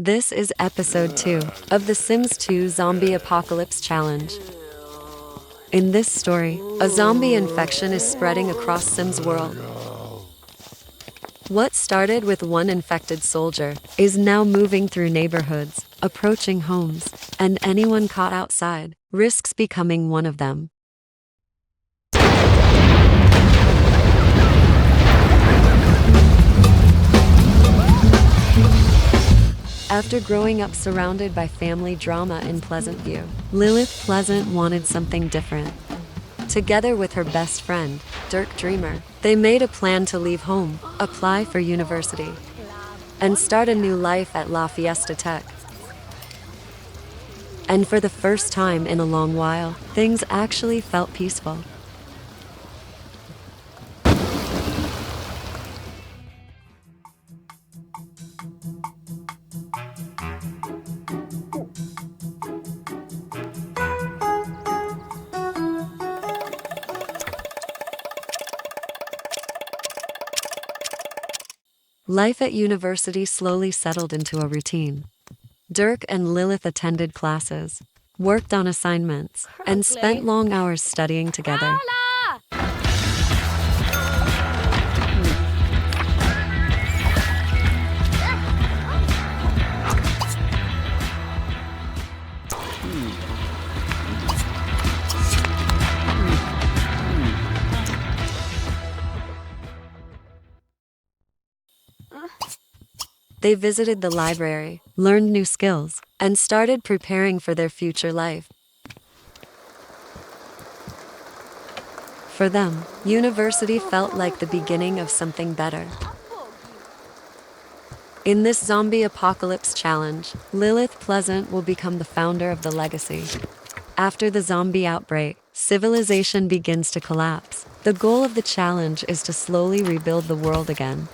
This is episode 2 of The Sims 2 Zombie Apocalypse Challenge. In this story, a zombie infection is spreading across Sims world. What started with one infected soldier is now moving through neighborhoods, approaching homes, and anyone caught outside risks becoming one of them. After growing up surrounded by family drama in Pleasant View, Lilith Pleasant wanted something different. Together with her best friend, Dirk Dreamer, they made a plan to leave home, apply for university, and start a new life at Fiesta Tech. And for the first time in a long while, things actually felt peaceful. Life at university slowly settled into a routine. Dirk and Lilith attended classes, worked on assignments, and spent long hours studying together. They visited the library, learned new skills, and started preparing for their future life. For them, university felt like the beginning of something better. In this zombie apocalypse challenge, Lilith Pleasant will become the founder of the legacy. After the zombie outbreak, civilization begins to collapse. The goal of the challenge is to slowly rebuild the world again.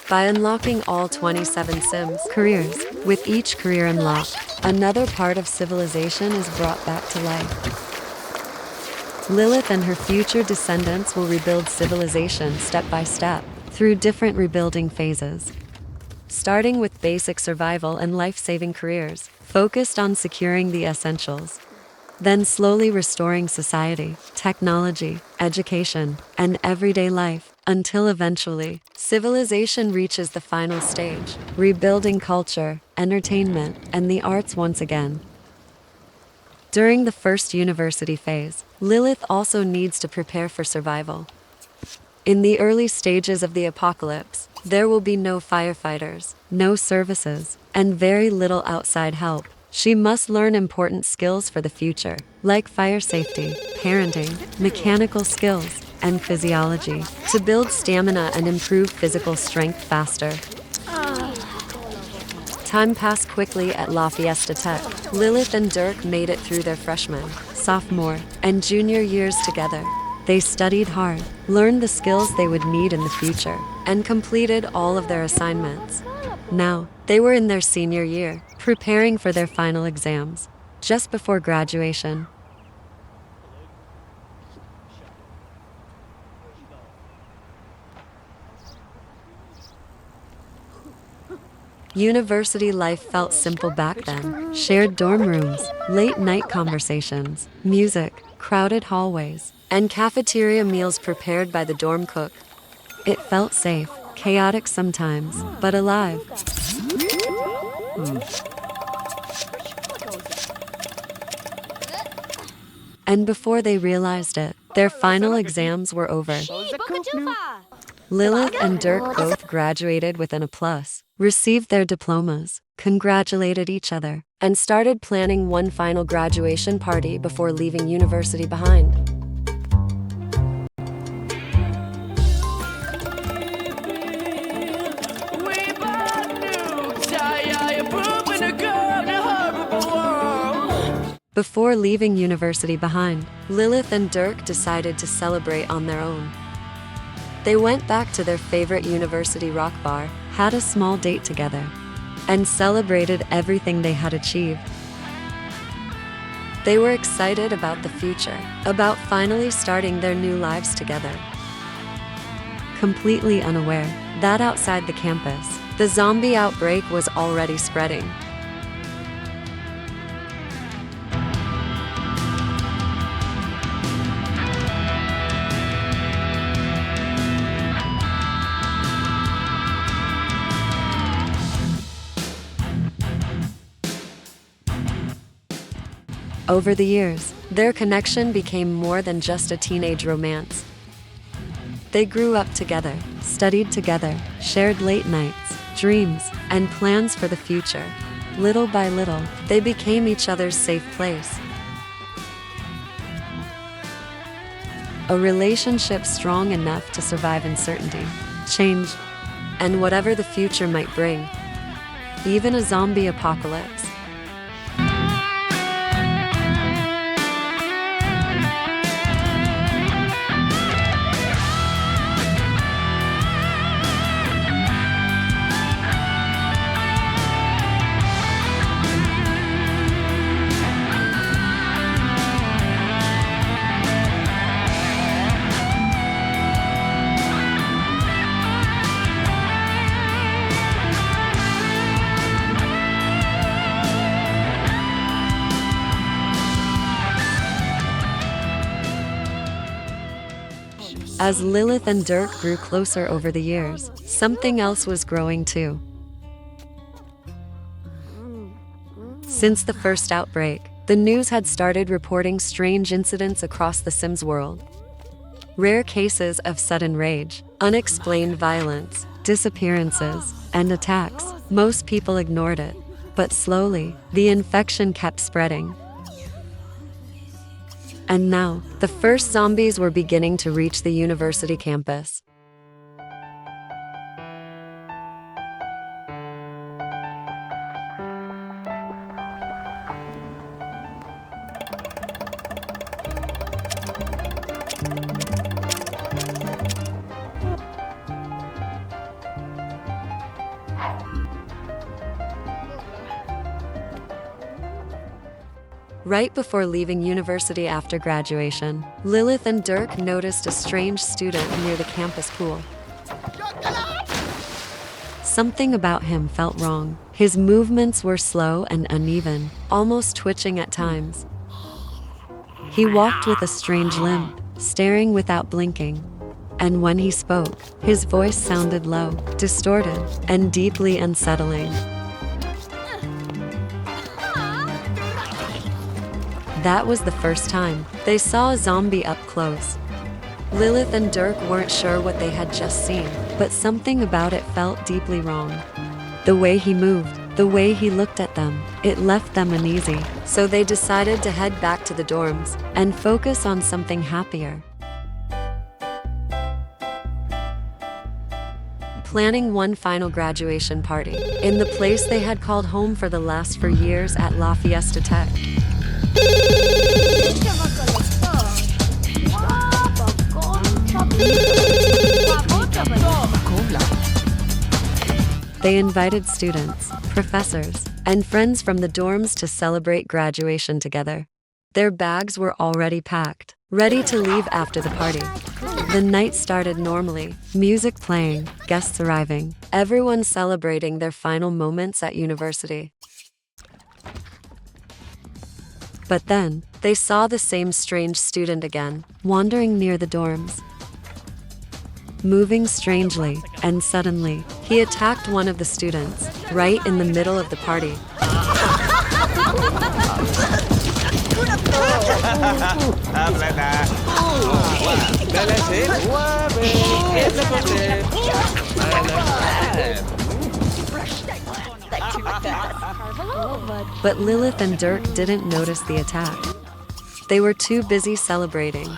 By unlocking all 27 Sims careers, with each career unlocked, another part of civilization is brought back to life. Lilith and her future descendants will rebuild civilization step by step, through different rebuilding phases. Starting with basic survival and life-saving careers, focused on securing the essentials. Then slowly restoring society, technology, education, and everyday life, until eventually, civilization reaches the final stage, rebuilding culture, entertainment, and the arts once again. During the first university phase, Lilith also needs to prepare for survival. In the early stages of the apocalypse, there will be no firefighters, no services, and very little outside help. She must learn important skills for the future, like fire safety, parenting, mechanical skills, and physiology, to build stamina and improve physical strength faster. Time passed quickly at Fiesta Tech. Lilith and Dirk made it through their freshman, sophomore, and junior years together. They studied hard, learned the skills they would need in the future, and completed all of their assignments. Now, they were in their senior year, preparing for their final exams, just before graduation. University life felt simple back then. Shared dorm rooms, late-night conversations, music, crowded hallways, and cafeteria meals prepared by the dorm cook. It felt safe, chaotic sometimes, but alive. And before they realized it, their final exams were over. Lilith and Dirk both graduated with an A+, received their diplomas, congratulated each other, and started planning one final graduation party before leaving university behind. Before leaving university behind, Lilith and Dirk decided to celebrate on their own. They went back to their favorite university rock bar, had a small date together, and celebrated everything they had achieved. They were excited about the future, about finally starting their new lives together. Completely unaware that outside the campus, the zombie outbreak was already spreading. Over the years, their connection became more than just a teenage romance. They grew up together, studied together, shared late nights, dreams, and plans for the future. Little by little, they became each other's safe place. A relationship strong enough to survive uncertainty, change, and whatever the future might bring. Even a zombie apocalypse. As Lilith and Dirk grew closer over the years, something else was growing too. Since the first outbreak, the news had started reporting strange incidents across the Sims world. Rare cases of sudden rage, unexplained violence, disappearances, and attacks. Most people ignored it, but slowly, the infection kept spreading. And now, the first zombies were beginning to reach the university campus. Right before leaving university after graduation, Lilith and Dirk noticed a strange student near the campus pool. Something about him felt wrong. His movements were slow and uneven, almost twitching at times. He walked with a strange limp, staring without blinking. And when he spoke, his voice sounded low, distorted, and deeply unsettling. That was the first time they saw a zombie up close. Lilith and Dirk weren't sure what they had just seen, but something about it felt deeply wrong. The way he moved, the way he looked at them, it left them uneasy. So they decided to head back to the dorms and focus on something happier. Planning one final graduation party in the place they had called home for the last 4 years at La Fiesta Tech. They invited students, professors, and friends from the dorms to celebrate graduation together. Their bags were already packed, ready to leave after the party. The night started normally, music playing, guests arriving, everyone celebrating their final moments at university. But then, they saw the same strange student again, wandering near the dorms. Moving strangely, and suddenly, he attacked one of the students, right in the middle of the party. But Lilith and Dirk didn't notice the attack. They were too busy celebrating,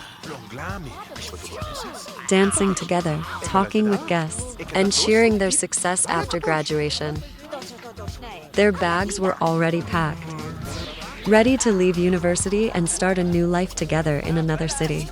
dancing together, talking with guests, and cheering their success after graduation. Their bags were already packed, ready to leave university and start a new life together in another city.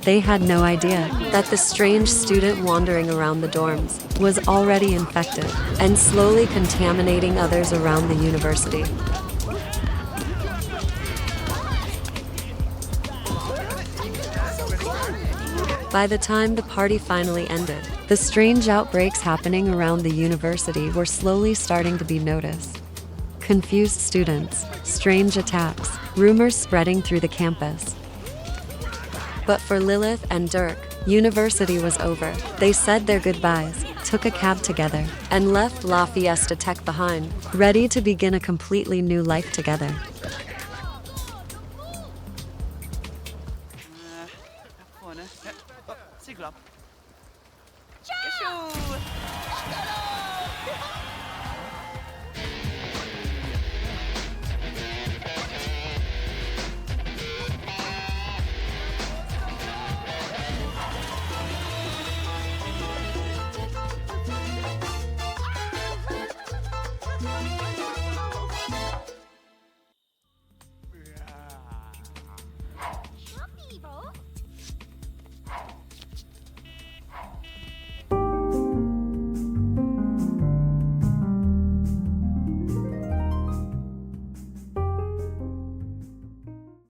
They had no idea that the strange student wandering around the dorms was already infected and slowly contaminating others around the university. By the time the party finally ended, the strange outbreaks happening around the university were slowly starting to be noticed. confused students, strange attacks, rumors spreading through the campus. But for Lilith and Dirk, university was over. They said their goodbyes, took a cab together, and left La Fiesta Tech behind, ready to begin a completely new life together. Sigla. Ciao!